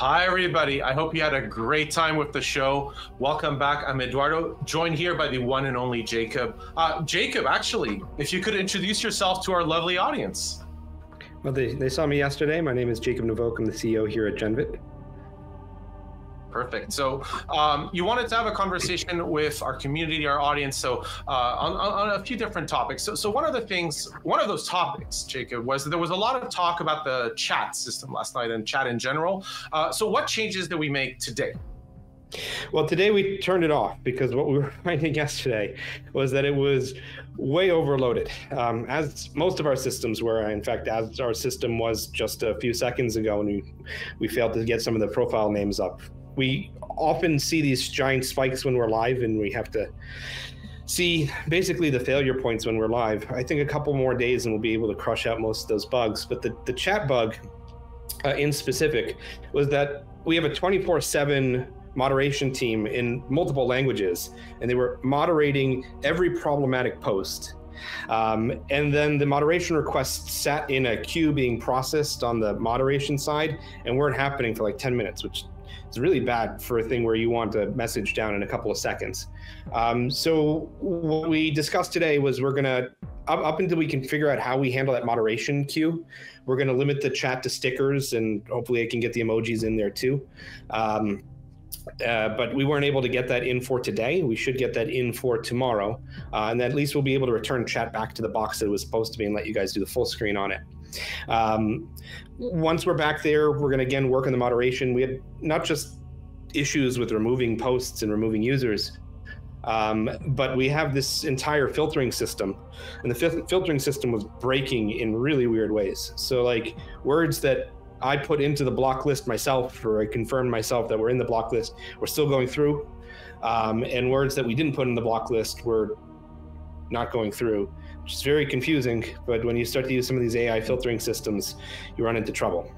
Hi, everybody. I hope you had a great time with the show. Welcome back. I'm Eduardo, joined here by the one and only Jacob. Jacob, actually, if you could introduce yourself to our lovely audience. Well, they saw me yesterday. My name is Jacob Navok. I'm the CEO here at Genvid. Perfect. So you wanted to have a conversation with our community, our audience, so on a few different topics. So one of those topics, Jacob, was that there was a lot of talk about the chat system last night and chat in general. So what changes did we make today? Well, today we turned it off because what we were finding yesterday was that it was way overloaded, as most of our systems were. In fact, as our system was just a few seconds ago when we failed to get some of the profile names up. We often see these giant spikes when we're live, and we have to see basically the failure points when we're live. I think a couple more days and we'll be able to crush out most of those bugs. But the chat bug in specific was that we have a 24/7 moderation team in multiple languages, and they were moderating every problematic post. And then the moderation requests sat in a queue being processed on the moderation side and weren't happening for like 10 minutes, which is really bad for a thing where you want a message down in a couple of seconds. So what we discussed today was we're gonna, up until we can figure out how we handle that moderation queue, we're gonna limit the chat to stickers, and hopefully I can get the emojis in there too. But we weren't able to get that in for today. We should get that in for tomorrow. And at least we'll be able to return chat back to the box that it was supposed to be and let you guys do the full screen on it. Once we're back there, we're going to again work on the moderation. We had not just issues with removing posts and removing users, but we have this entire filtering system, and the filtering system was breaking in really weird ways. So like words that I put into the block list myself, or I confirmed myself that we're in the block list, we're still going through, and words that we didn't put in the block list were not going through, which is very confusing. But when you start to use some of these AI filtering systems, you run into trouble.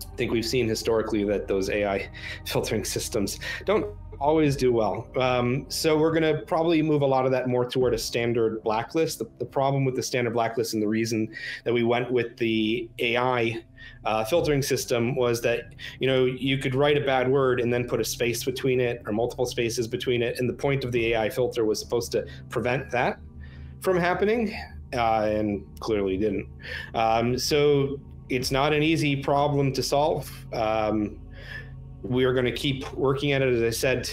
I think we've seen historically that those AI filtering systems don't always do well. So we're going to probably move a lot of that more toward a standard blacklist. The problem with the standard blacklist, and the reason that we went with the AI filtering system, was that you could write a bad word and then put a space between it or multiple spaces between it, and the point of the AI filter was supposed to prevent that from happening, and clearly didn't. So it's not an easy problem to solve. We are going to keep working at it, as I said,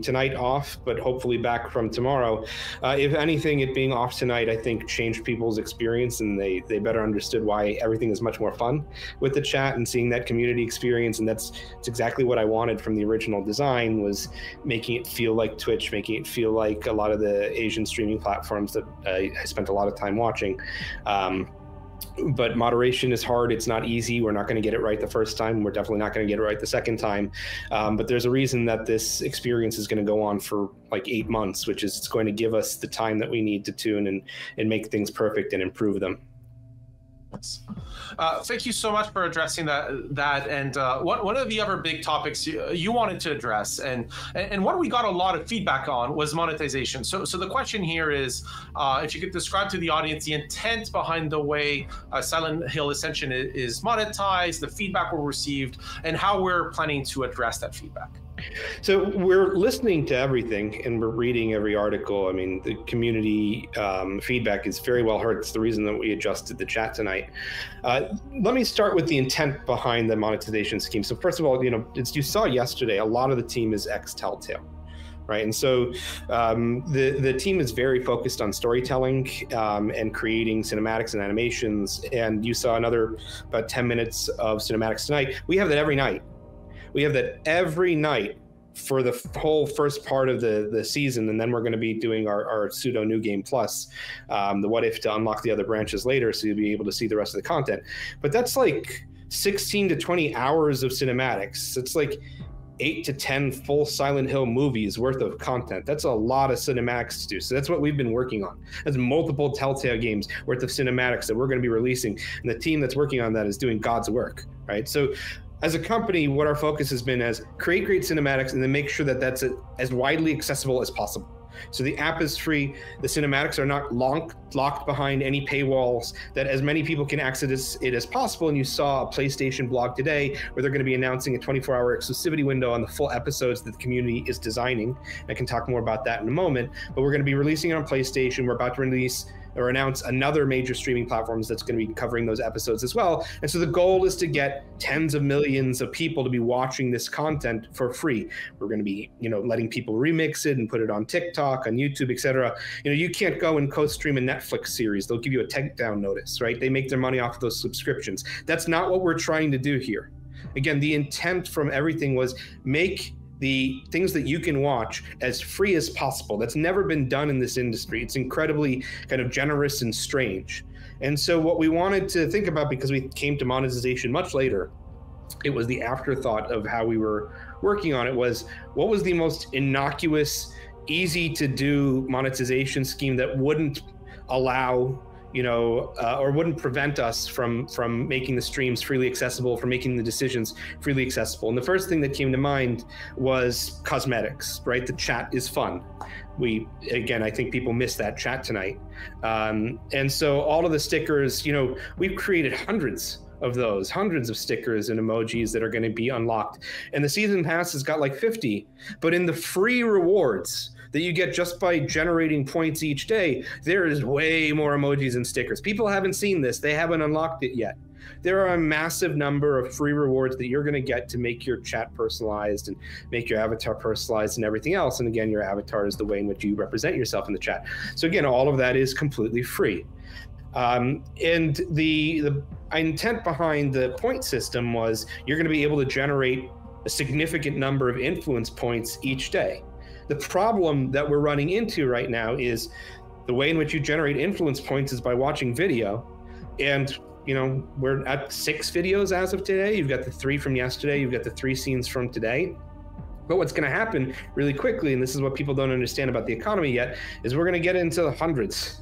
tonight off, but hopefully back from tomorrow. If anything, it being off tonight, I think changed people's experience, and they better understood why everything is much more fun with the chat and seeing that community experience. And that's exactly what I wanted from the original design, was making it feel like Twitch, making it feel like a lot of the Asian streaming platforms that I spent a lot of time watching. But moderation is hard. It's not easy. We're not going to get it right the first time. We're definitely not going to get it right the second time. But there's a reason that this experience is going to go on for like 8 months, which is it's going to give us the time that we need to tune and make things perfect and improve them. Thank you so much for addressing that. And one of the other big topics you wanted to address, and what we got a lot of feedback on, was monetization. So the question here is, if you could describe to the audience the intent behind the way Silent Hill Ascension is monetized, the feedback we received, and how we're planning to address that feedback. So we're listening to everything and we're reading every article. I mean, the community feedback is very well heard. It's the reason that we adjusted the chat tonight. Let me start with the intent behind the monetization scheme. So first of all, as you saw yesterday, a lot of the team is ex-Telltale, right? And so the team is very focused on storytelling and creating cinematics and animations. And you saw another about 10 minutes of cinematics tonight. We have that every night. We have that every night for the whole first part of the season, and then we're going to be doing our pseudo new game plus, the what if to unlock the other branches later, so you'll be able to see the rest of the content. But that's like 16 to 20 hours of cinematics. It's like 8 to 10 full Silent Hill movies worth of content. That's a lot of cinematics to do. So that's what we've been working on. That's multiple Telltale games worth of cinematics that we're going to be releasing, and the team that's working on that is doing God's work, right? So as a company, what our focus has been is create great cinematics and then make sure that that's as widely accessible as possible. So the app is free. The cinematics are not locked behind any paywalls, that as many people can access it as possible. And you saw a PlayStation blog today where they're going to be announcing a 24-hour exclusivity window on the full episodes that the community is designing. I can talk more about that in a moment, but we're going to be releasing it on PlayStation. We're about to release or announce another major streaming platforms that's going to be covering those episodes as well. And so the goal is to get tens of millions of people to be watching this content for free. We're going to be, letting people remix it and put it on TikTok, on YouTube, etc. You can't go and co-stream a Netflix series. They'll give you a takedown notice, right? They make their money off of those subscriptions. That's not what we're trying to do here. Again, the intent from everything was make the things that you can watch as free as possible. That's never been done in this industry. It's incredibly kind of generous and strange. And so what we wanted to think about, because we came to monetization much later, it was the afterthought of how we were working on it, was what was the most innocuous, easy to do monetization scheme that wouldn't allow or wouldn't prevent us from making the streams freely accessible, from making the decisions freely accessible. And the first thing that came to mind was cosmetics, right? The chat is fun. I think people missed that chat tonight. And so all of the stickers, we've created hundreds of stickers and emojis that are going to be unlocked. And the season pass has got like 50, but in the free rewards that you get just by generating points each day, there is way more emojis and stickers. People haven't seen this. They haven't unlocked it yet. There are a massive number of free rewards that you're going to get to make your chat personalized and make your avatar personalized and everything else. And again, your avatar is the way in which you represent yourself in the chat. So again, all of that is completely free. And the intent behind the point system was you're going to be able to generate a significant number of influence points each day. The problem that we're running into right now is the way in which you generate influence points is by watching video. And, we're at 6 videos as of today. You've got the 3 from yesterday. You've got the 3 scenes from today. But what's going to happen really quickly, and this is what people don't understand about the economy yet, is we're going to get into the hundreds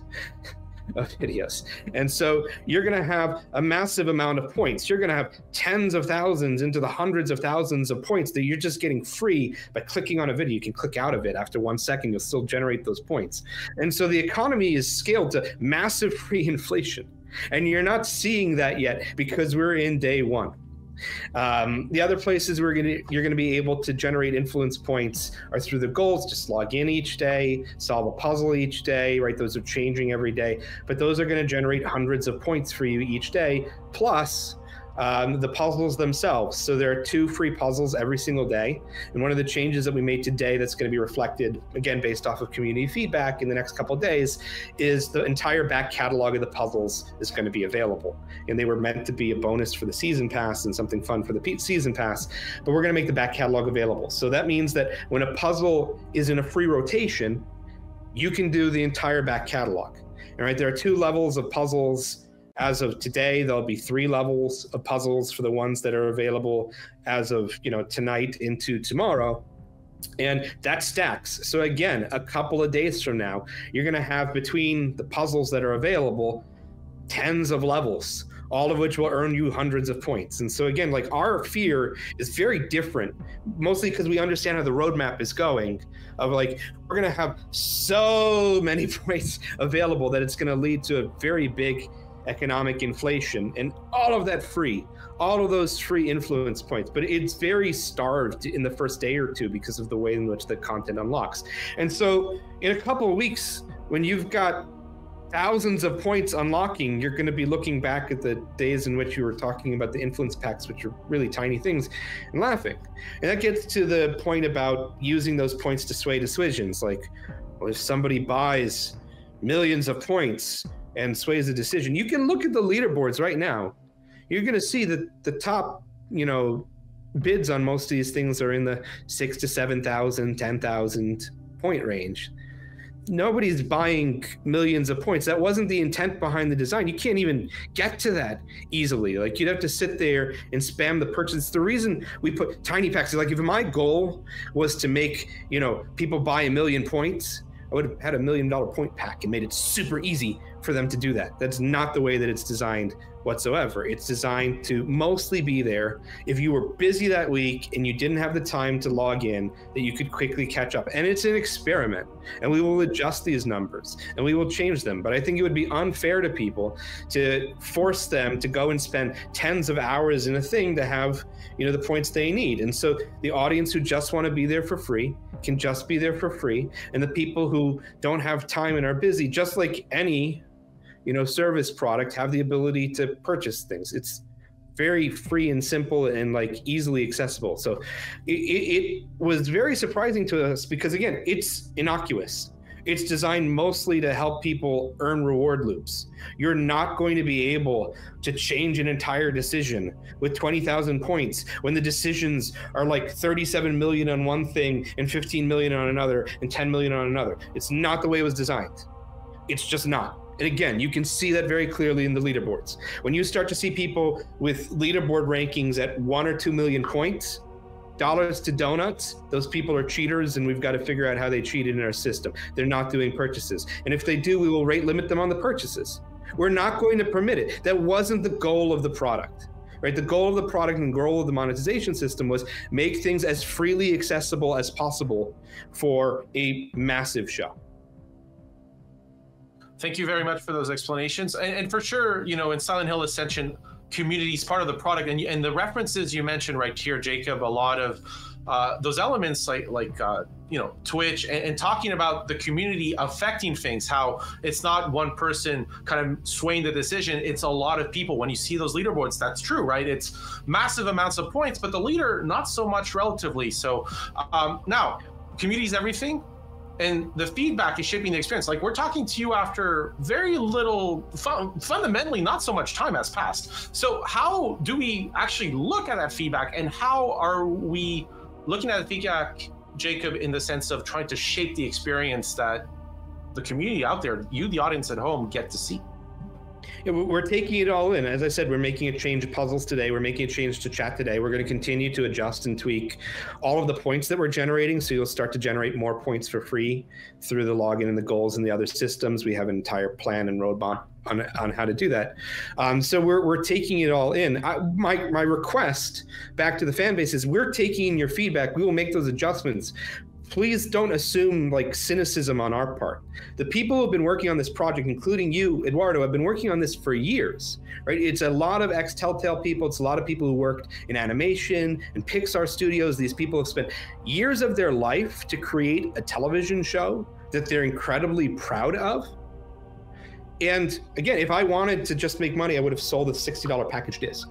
of videos. And so you're going to have a massive amount of points. You're going to have tens of thousands into the hundreds of thousands of points that you're just getting free by clicking on a video. You can click out of it after 1 second, you'll still generate those points. And so the economy is scaled to massive free inflation. And you're not seeing that yet because we're in day 1. The other places you're going to be able to generate influence points are through the goals. Just log in each day, solve a puzzle each day, right? Those are changing every day, but those are going to generate hundreds of points for you each day, plus the puzzles themselves. So there are 2 free puzzles every single day. And one of the changes that we made today that's going to be reflected, again, based off of community feedback in the next couple of days, is the entire back catalog of the puzzles is going to be available. And they were meant to be a bonus for the season pass and something fun for the season pass, but we're going to make the back catalog available. So that means that when a puzzle is in a free rotation, you can do the entire back catalog. All right, there are 2 levels of puzzles. As of today, there'll be 3 levels of puzzles for the ones that are available as of tonight into tomorrow. And that stacks. So again, a couple of days from now, you're going to have between the puzzles that are available, tens of levels, all of which will earn you hundreds of points. And so again, like, our fear is very different, mostly because we understand how the roadmap is going, of like, we're going to have so many points available that it's going to lead to a very big economic inflation, and all of that free, all of those free influence points. But it's very starved in the first day or 2 because of the way in which the content unlocks. And so in a couple of weeks, when you've got thousands of points unlocking, you're going to be looking back at the days in which you were talking about the influence packs, which are really tiny things, and laughing. And that gets to the point about using those points to sway decisions. Like, well, if somebody buys millions of points and sways a decision, you can look at the leaderboards right now. You're going to see that the top, bids on most of these things are in the 6,000 to 7,000, 10,000 point range. Nobody's buying millions of points. That wasn't the intent behind the design. You can't even get to that easily. Like, you'd have to sit there and spam the purchase. The reason we put tiny packs is, like, if my goal was to make, people buy 1 million points, I would have had $1 million point pack and made it super easy for them to do that. That's not the way that it's designed whatsoever. It's designed to mostly be there if you were busy that week and you didn't have the time to log in, that you could quickly catch up. And it's an experiment, and we will adjust these numbers and we will change them. But I think it would be unfair to people to force them to go and spend tens of hours in a thing to have, the points they need. And so the audience who just want to be there for free can just be there for free. And the people who don't have time and are busy, just like any service product, have the ability to purchase things. It's very free and simple and like easily accessible. So it was very surprising to us because, again, it's innocuous. It's designed mostly to help people earn reward loops. You're not going to be able to change an entire decision with 20,000 points when the decisions are like 37 million on one thing and 15 million on another and 10 million on another. It's not the way it was designed. It's just not. And again, you can see that very clearly in the leaderboards. When you start to see people with leaderboard rankings at 1 or 2 million points, dollars to donuts, those people are cheaters, and we've got to figure out how they cheated in our system. They're not doing purchases. And if they do, we will rate limit them on the purchases. We're not going to permit it. That wasn't the goal of the product, right? The goal of the product and goal of the monetization system was make things as freely accessible as possible for a massive show. Thank you very much for those explanations. And for sure, in Silent Hill Ascension, community is part of the product. And the references you mentioned right here, Jacob, a lot of those elements like Twitch and talking about the community affecting things, how it's not one person kind of swaying the decision. It's a lot of people. When you see those leaderboards, that's true, right? It's massive amounts of points, but the leader, not so much relatively. So now, community is everything. And the feedback is shaping the experience. Like, we're talking to you after very little, fundamentally not so much time has passed. So how do we actually look at that feedback, and how are we looking at the feedback, Jacob, in the sense of trying to shape the experience that the community out there, you, the audience at home, get to see? Yeah, we're taking it all in. As I said, we're making a change to puzzles today. We're making a change to chat today. We're going to continue to adjust and tweak all of the points that we're generating. So you'll start to generate more points for free through the login and the goals and the other systems. We have an entire plan and roadmap on how to do that. So we're taking it all in. My request back to the fan base is, we're taking your feedback. We will make those adjustments. Please don't assume like cynicism on our part. The people who have been working on this project, including you, Eduardo, have been working on this for years, right? It's a lot of ex-Telltale people. It's a lot of people who worked in animation and Pixar studios. These people have spent years of their life to create a television show that they're incredibly proud of. And again, if I wanted to just make money, I would have sold a $60 package disc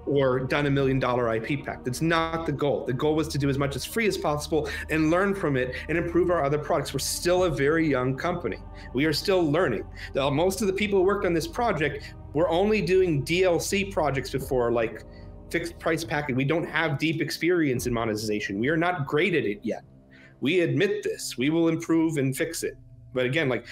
or done $1 million IP pack. That's not the goal. The goal was to do as much as free as possible and learn from it and improve our other products. We're still a very young company. We are still learning. Most of the people who worked on this project were only doing DLC projects before, like fixed price package. We don't have deep experience in monetization. We are not great at it yet. We admit this. We will improve and fix it. But again, like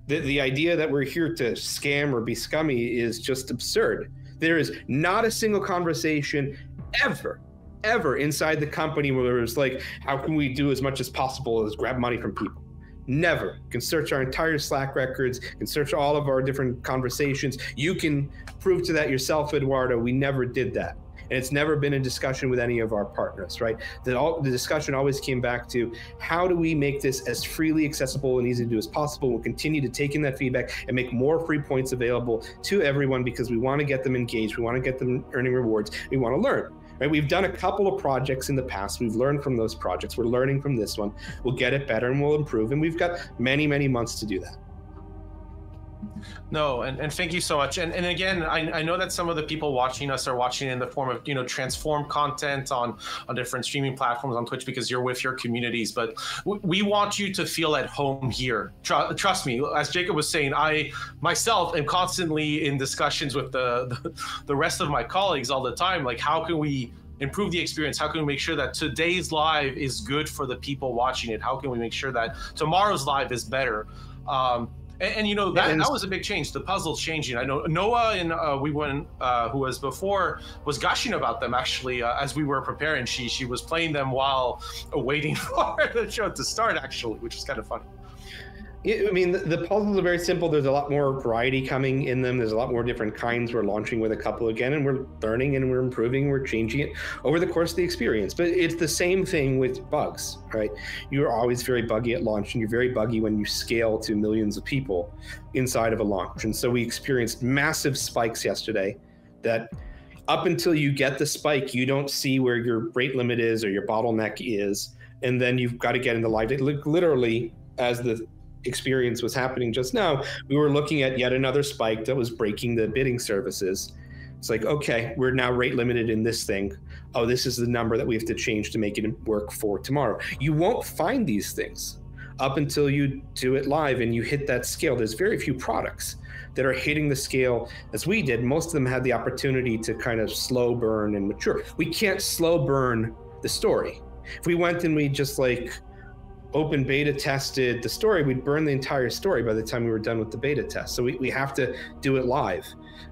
the idea that we're here to scam or be scummy is just absurd. There is not a single conversation ever inside the company where it's like, how can we do as much as possible as grab money from people? Never. You can search our entire Slack records, you can search all of our different conversations. You can prove to that yourself, Eduardo. We never did that. And it's never been a discussion with any of our partners, right? The discussion always came back to, how do we make this as freely accessible and easy to do as possible? We'll continue to take in that feedback and make more free points available to everyone, because we want to get them engaged. We want to get them earning rewards. We want to learn, right? We've done a couple of projects in the past. We've learned from those projects. We're learning from this one. We'll get it better and we'll improve. And we've got many, many months to do that. No, and thank you so much. And again, I know that some of the people watching us are watching in the form of, transformed content on different streaming platforms, on Twitch, because you're with your communities. But we want you to feel at home here. Trust me, as Jacob was saying, I myself am constantly in discussions with the rest of my colleagues all the time. Like, how can we improve the experience? How can we make sure that today's live is good for the people watching it? How can we make sure that tomorrow's live is better? And that was a big change. The puzzle's changing. I know Noah and who was before, was gushing about them actually as we were preparing. She was playing them while waiting for the show to start, actually, which is kind of funny. I mean, the puzzles are very simple. There's a lot more variety coming in them. There's a lot more different kinds. We're launching with a couple again, and we're learning and we're improving. We're changing it over the course of the experience. But it's the same thing with bugs, right? You're always very buggy at launch, and you're very buggy when you scale to millions of people inside of a launch. And so we experienced massive spikes yesterday that up until you get the spike, you don't see where your rate limit is or your bottleneck is. And then you've got to get into live data. Literally, as the experience was happening just now, we were looking at yet another spike that was breaking the bidding services. It's like, okay, we're now rate limited in this thing. Oh, this is the number that we have to change to make it work for tomorrow. You won't find these things up until you do it live and you hit that scale. There's very few products that are hitting the scale as we did. Most of them had the opportunity to kind of slow burn and mature. We can't slow burn the story. If we went and we just like open beta tested the story, we'd burn the entire story by the time we were done with the beta test. So we have to do it live,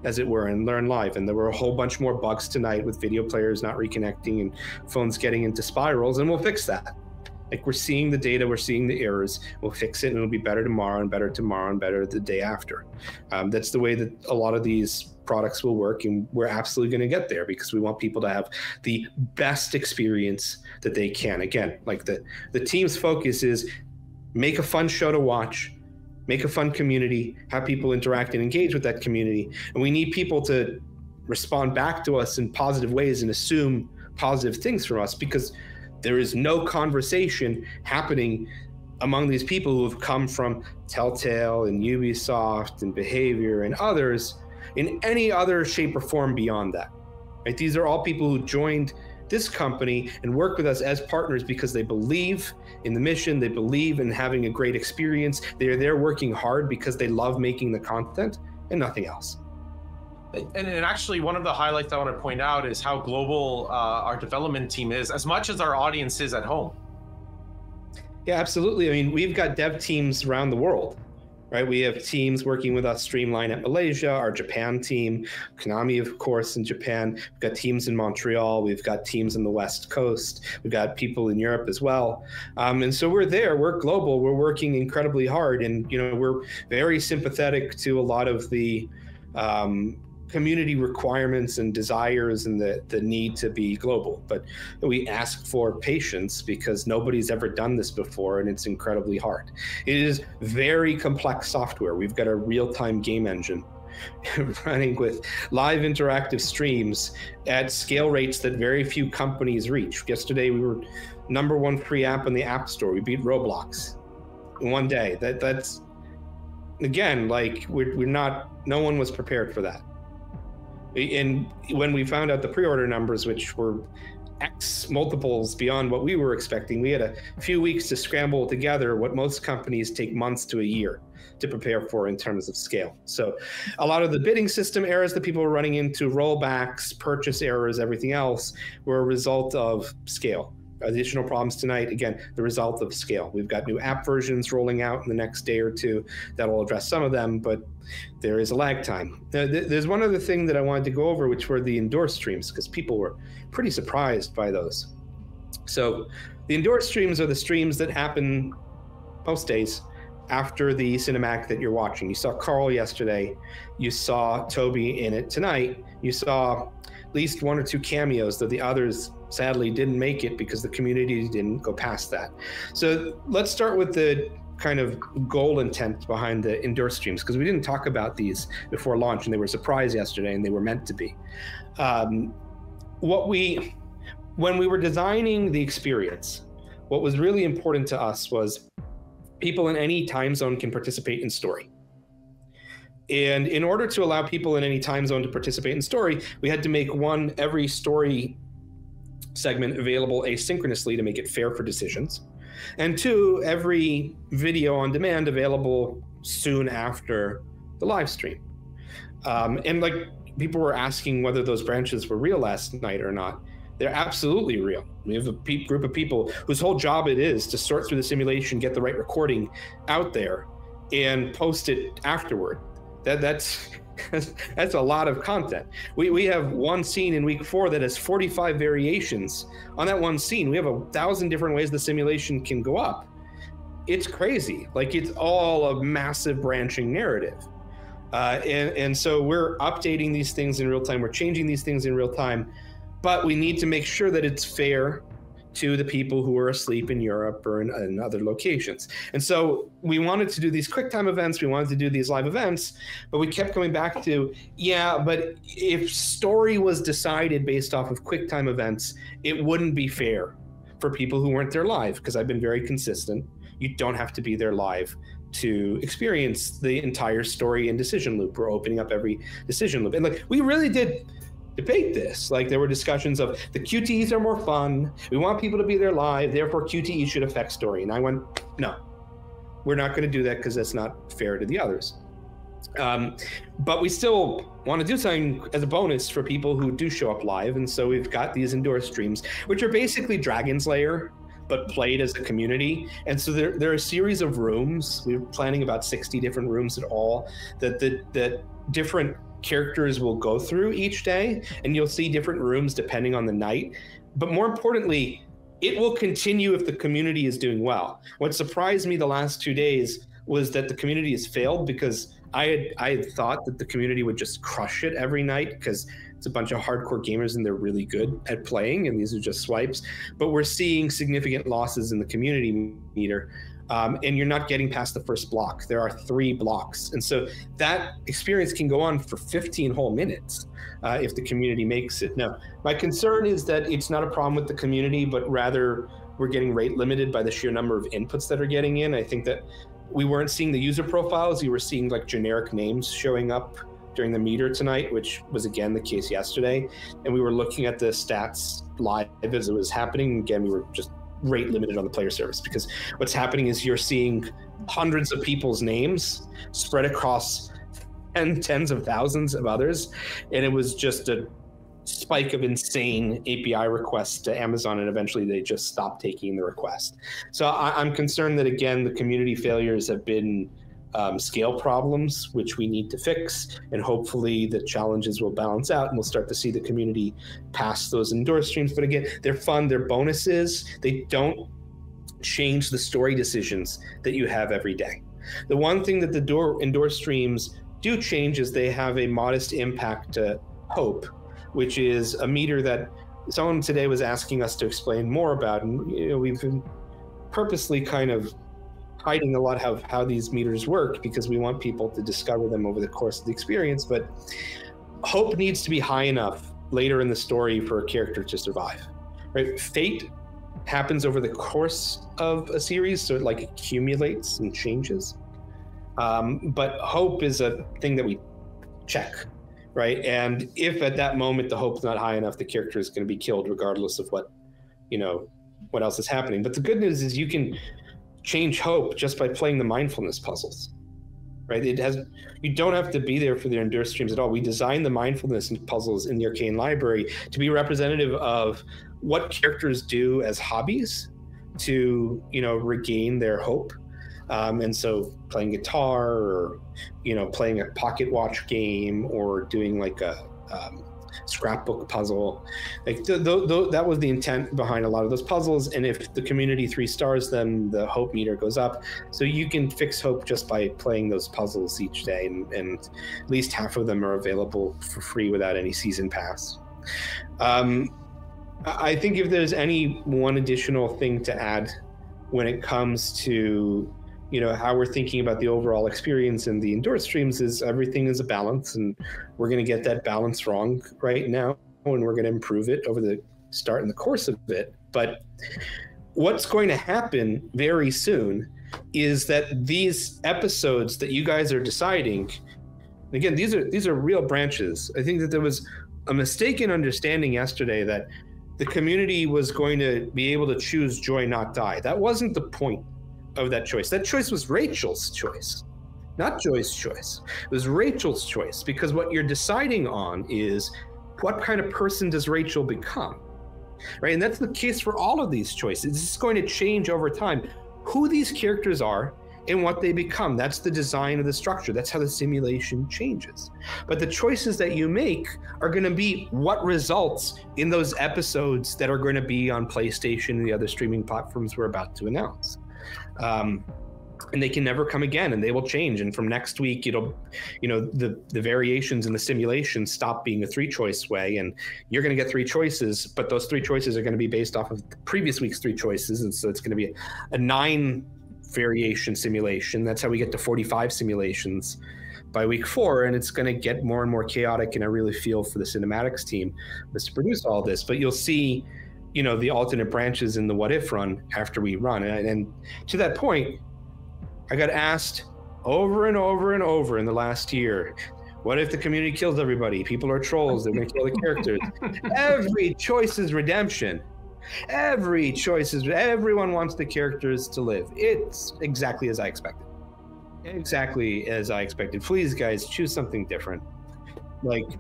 as it were, and learn live. And there were a whole bunch more bugs tonight with video players not reconnecting and phones getting into spirals, and we'll fix that. Like, we're seeing the data, we're seeing the errors, we'll fix it, and it'll be better tomorrow and better tomorrow and better the day after. That's the way that a lot of these products will work, and we're absolutely going to get there because we want people to have the best experience that they can. Again, like the team's focus is make a fun show to watch, make a fun community, have people interact and engage with that community. And we need people to respond back to us in positive ways and assume positive things from us, because there is no conversation happening among these people who have come from Telltale and Ubisoft and Behavior and others in any other shape or form beyond that. Right? These are all people who joined this company and work with us as partners because they believe in the mission, they believe in having a great experience. They're there working hard because they love making the content and nothing else. And actually, one of the highlights I want to point out is how global our development team is, as much as our audience is at home. Yeah, absolutely. I mean, we've got dev teams around the world, right? We have teams working with us, Streamline at Malaysia, our Japan team, Konami, of course, in Japan. We've got teams in Montreal. We've got teams in the West Coast. We've got people in Europe as well. And so we're there. We're global. We're working incredibly hard. And, you know, we're very sympathetic to a lot of the community requirements and desires and the need to be global. But we ask for patience because nobody's ever done this before, and it's incredibly hard. It is very complex software. We've got a real-time game engine running with live interactive streams at scale rates that very few companies reach. Yesterday, we were #1 free app in the App Store. We beat Roblox in one day. That's, again, like, we're not, no one was prepared for that. And when we found out the pre-order numbers, which were X multiples beyond what we were expecting, we had a few weeks to scramble together what most companies take months to a year to prepare for in terms of scale. So a lot of the bidding system errors that people were running into, rollbacks, purchase errors, everything else, were a result of scale. Additional problems tonight, again, the result of scale. We've got new app versions rolling out in the next day or two that will address some of them, but there is a lag time. There's one other thing that I wanted to go over, which were the Endure streams, because people were pretty surprised by those. So the Endure streams are the streams that happen most days after the cinematic that you're watching. You saw Carl yesterday. You saw Toby in it tonight. You saw at least 1 or 2 cameos, though the others sadly didn't make it because the community didn't go past that. So let's start with the kind of goal intent behind the Endure streams, because we didn't talk about these before launch, and they were a surprise yesterday, and they were meant to be. When we were designing the experience, what was really important to us was people in any time zone can participate in story. And in order to allow people in any time zone to participate in story, we had to make every story segment available asynchronously to make it fair for decisions. And 2, every video on demand available soon after the live stream. And like, people were asking whether those branches were real last night or not. They're absolutely real. We have a group of people whose whole job it is to sort through the simulation, get the right recording out there, and post it afterward. That's a lot of content. We have one scene in week 4 that has 45 variations on that one scene. We have 1,000 different ways the simulation can go up. it's crazy. Like, it's all a massive branching narrative. And so we're updating these things in real time. We're changing these things in real time, but we need to make sure that it's fair to the people who are asleep in Europe or in other locations. And so we wanted to do these QuickTime events. We wanted to do these live events, but we kept coming back to, yeah, but if story was decided based off of QuickTime events, it wouldn't be fair for people who weren't there live, because I've been very consistent. You don't have to be there live to experience the entire story and decision loop. We're opening up every decision loop. And like, we really did debate this. Like, there were discussions of the QTEs are more fun. We want people to be there live. Therefore, QTE should affect story. And I went, no, we're not going to do that because that's not fair to the others. But we still want to do something as a bonus for people who do show up live. And so we've got these indoor streams, which are basically Dragon's Lair, but played as a community. And so there are a series of rooms. We're planning about 60 different rooms at all that different characters will go through each day, and you'll see different rooms depending on the night. But more importantly, it will continue if the community is doing well. What surprised me the last 2 days was that the community has failed, because I had thought that the community would just crush it every night, because it's a bunch of hardcore gamers and they're really good at playing, and these are just swipes. But we're seeing significant losses in the community meter. And you're not getting past the first block. There are 3 blocks. And so that experience can go on for 15 whole minutes if the community makes it. Now, my concern is that it's not a problem with the community, but rather we're getting rate limited by the sheer number of inputs that are getting in. I think that we weren't seeing the user profiles. You were seeing like generic names showing up during the meter tonight, which was again the case yesterday. And we were looking at the stats live as it was happening. Again, we were just rate limited on the player service, because what's happening is you're seeing hundreds of people's names spread across tens of thousands of others, and it was just a spike of insane API requests to Amazon, and eventually they just stopped taking the request. So I'm concerned that, again, the community failures have been scale problems, which we need to fix, and hopefully the challenges will balance out and we'll start to see the community pass those indoor streams. But again, they're fun, they're bonuses. They don't change the story decisions that you have every day. The one thing that the indoor streams do change is they have a modest impact to Hope, which is a meter that someone today was asking us to explain more about. And we've been purposely kind of hiding a lot of how these meters work, because we want people to discover them over the course of the experience. But Hope needs to be high enough later in the story for a character to survive, right? Fate happens over the course of a series, so it like accumulates and changes. But Hope is a thing that we check, right? And if at that moment the hope's not high enough, the character is going to be killed regardless of what else is happening. But the good news is you can change Hope just by playing the mindfulness puzzles, right? You don't have to be there for the endure streams at all. We designed the mindfulness puzzles in the Arcane Library to be representative of what characters do as hobbies to, regain their hope. And so playing guitar, or, playing a pocket watch game, or doing like a scrapbook puzzle, like that was the intent behind a lot of those puzzles. And if the community 3 stars them, the hope meter goes up. So you can fix hope just by playing those puzzles each day, and at least half of them are available for free without any season pass. I think if there's any one additional thing to add when it comes to how we're thinking about the overall experience in the indoor streams, is everything is a balance, and we're going to get that balance wrong right now, and we're going to improve it over the start and the course of it. But what's going to happen very soon is that these episodes that you guys are deciding, again, these are real branches. I think that there was a mistaken understanding yesterday that the community was going to be able to choose joy, not die. That wasn't the point of that choice. That choice was Rachel's choice, not Joy's choice. It was Rachel's choice, because what you're deciding on is what kind of person does Rachel become, right? And that's the case for all of these choices. It's going to change over time who these characters are and what they become. That's the design of the structure. That's how the simulation changes. But the choices that you make are going to be what results in those episodes that are going to be on PlayStation and the other streaming platforms we're about to announce. And they can never come again, and they will change. And from next week, it'll, the variations in the simulation stop being a 3-choice way, and you're going to get 3 choices, but those 3 choices are going to be based off of the previous week's 3 choices. And so it's going to be a 9 variation simulation. That's how we get to 45 simulations by week 4. And it's going to get more and more chaotic. And I really feel for the cinematics team was to produce all this, but you'll see, the alternate branches in the what if run after we run. And to that point, I got asked over and over and over in the last year, what if the community kills everybody? People are trolls. They're going to kill the characters. Every choice is redemption. Every choice is, everyone wants the characters to live. It's exactly as I expected. Exactly as I expected. Please, guys, choose something different.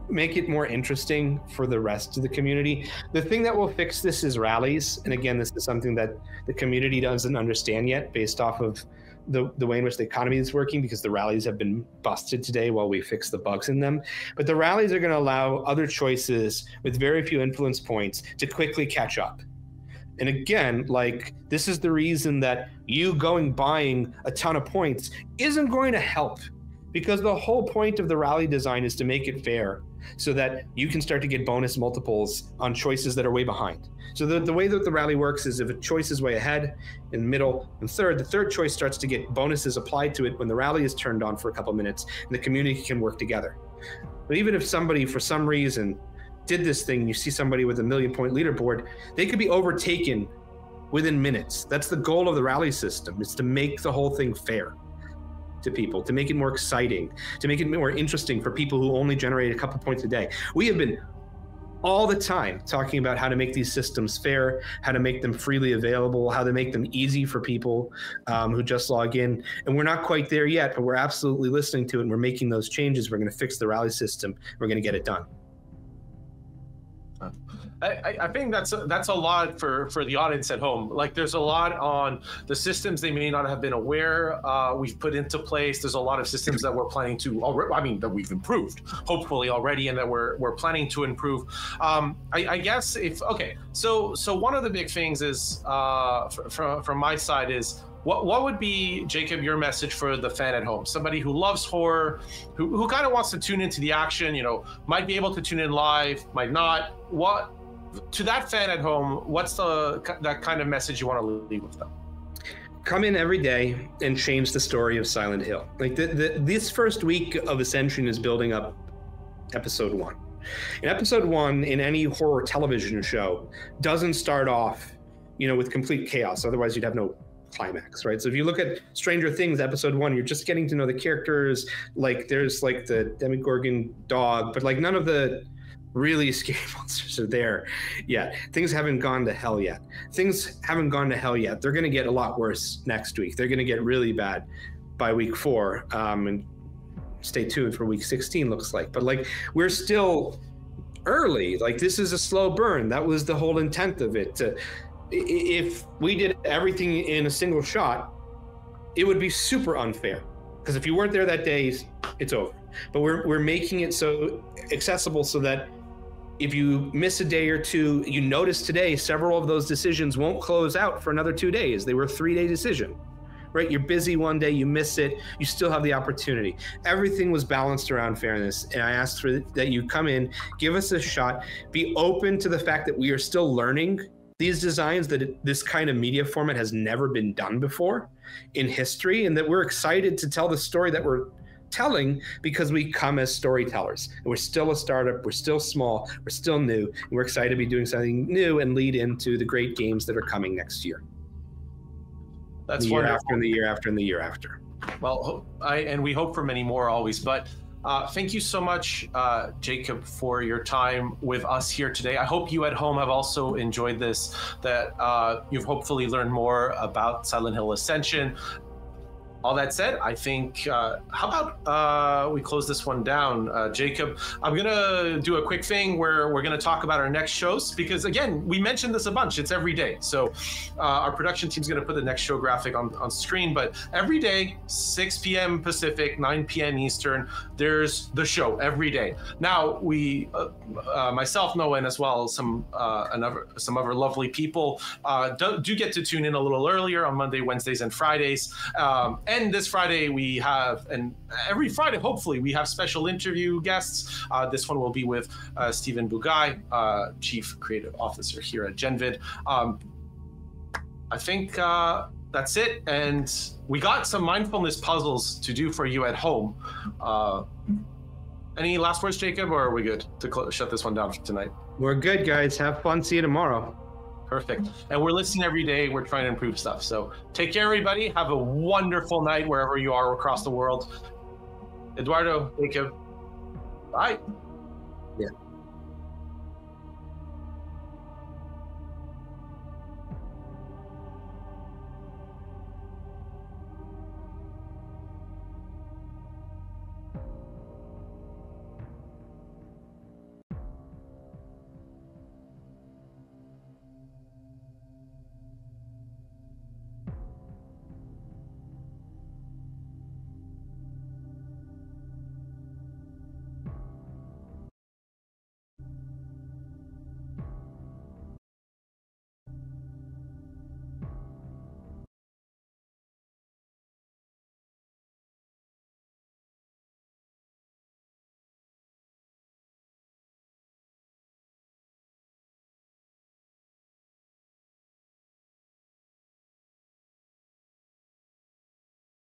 Make it more interesting for the rest of the community. The thing that will fix this is rallies. And again, this is something that the community doesn't understand yet based off of the way in which the economy is working, because the rallies have been busted today while we fix the bugs in them. But the rallies are going to allow other choices with very few influence points to quickly catch up. And again, this is the reason that you buying a ton of points isn't going to help, because the whole point of the rally design is to make it fair so that you can start to get bonus multiples on choices that are way behind. So the way that the rally works is if a choice is way ahead, in middle, and third, the third choice starts to get bonuses applied to it when the rally is turned on for a couple minutes and the community can work together. But even if somebody, for some reason, did this thing, you see somebody with a 1,000,000-point leaderboard, they could be overtaken within minutes. That's the goal of the rally system, is to make the whole thing fair to people, to make it more exciting, to make it more interesting for people who only generate a couple points a day. We have been all the time talking about how to make these systems fair, how to make them freely available, how to make them easy for people who just log in. And we're not quite there yet, but we're absolutely listening to it, and we're making those changes. We're going to fix the rally system. We're going to get it done. I think that's a lot for the audience at home. There's a lot on the systems they may not have been aware we've put into place. There's a lot of systems that we're planning to that we've improved hopefully already, and that we're planning to improve. I guess so one of the big things is from my side is, what would be, Jacob, your message for the fan at home? Somebody who loves horror, who kind of wants to tune into the action, might be able to tune in live, might not. To that fan at home, what's that kind of message you want to leave with them? Come in every day and change the story of Silent Hill. This first week of Ascension is building up episode 1. And episode 1 in any horror television show doesn't start off, with complete chaos. Otherwise, you'd have no climax, right? So if you look at Stranger Things episode 1, you're just getting to know the characters. There's the Demogorgon dog, but none of the really scary monsters are there yet. Things haven't gone to hell yet. They're going to get a lot worse next week. They're going to get really bad by week 4. And stay tuned for week 16, looks like. But we're still early. This is a slow burn. That was the whole intent of it. If we did everything in a single shot, it would be super unfair. Because if you weren't there that day, it's over. But we're making it so accessible so that if you miss a day or two, you notice today several of those decisions won't close out for another 2 days. They were a 3-day decision, right? You're busy one day, you miss it, you still have the opportunity. Everything was balanced around fairness, and I asked for that you come in, give us a shot, be open to the fact that we are still learning these designs, that this kind of media format has never been done before in history, and that we're excited to tell the story that we're telling, because we come as storytellers, and we're still a startup, we're still small, we're still new, and we're excited to be doing something new and lead into the great games that are coming next year. That's the year wonderful. After and the year after and the year after. Well, and we hope for many more always, but thank you so much, Jacob, for your time with us here today. I hope you at home have also enjoyed this, that you've hopefully learned more about Silent Hill Ascension. all that said, I think, how about we close this one down? Jacob, I'm going to do a quick thing where we're going to talk about our next shows, because again, we mentioned this a bunch. It's every day. So our production team's going to put the next show graphic on screen, but every day, 6 p.m. Pacific, 9 p.m. Eastern, there's the show every day. Now, we, myself, Noah, and as well some other lovely people do get to tune in a little earlier on Monday, Wednesdays, and Fridays. And this Friday we have, and every Friday, hopefully, we have special interview guests. This one will be with Stephen Bugai, Chief Creative Officer here at Genvid. I think that's it. And we got some mindfulness puzzles to do for you at home. Any last words, Jacob, or are we good to shut this one down for tonight? We're good, guys. Have fun. See you tomorrow. Perfect. And we're listening every day. We're trying to improve stuff. So take care, everybody. Have a wonderful night wherever you are across the world. Eduardo, Jacob, bye. Yeah.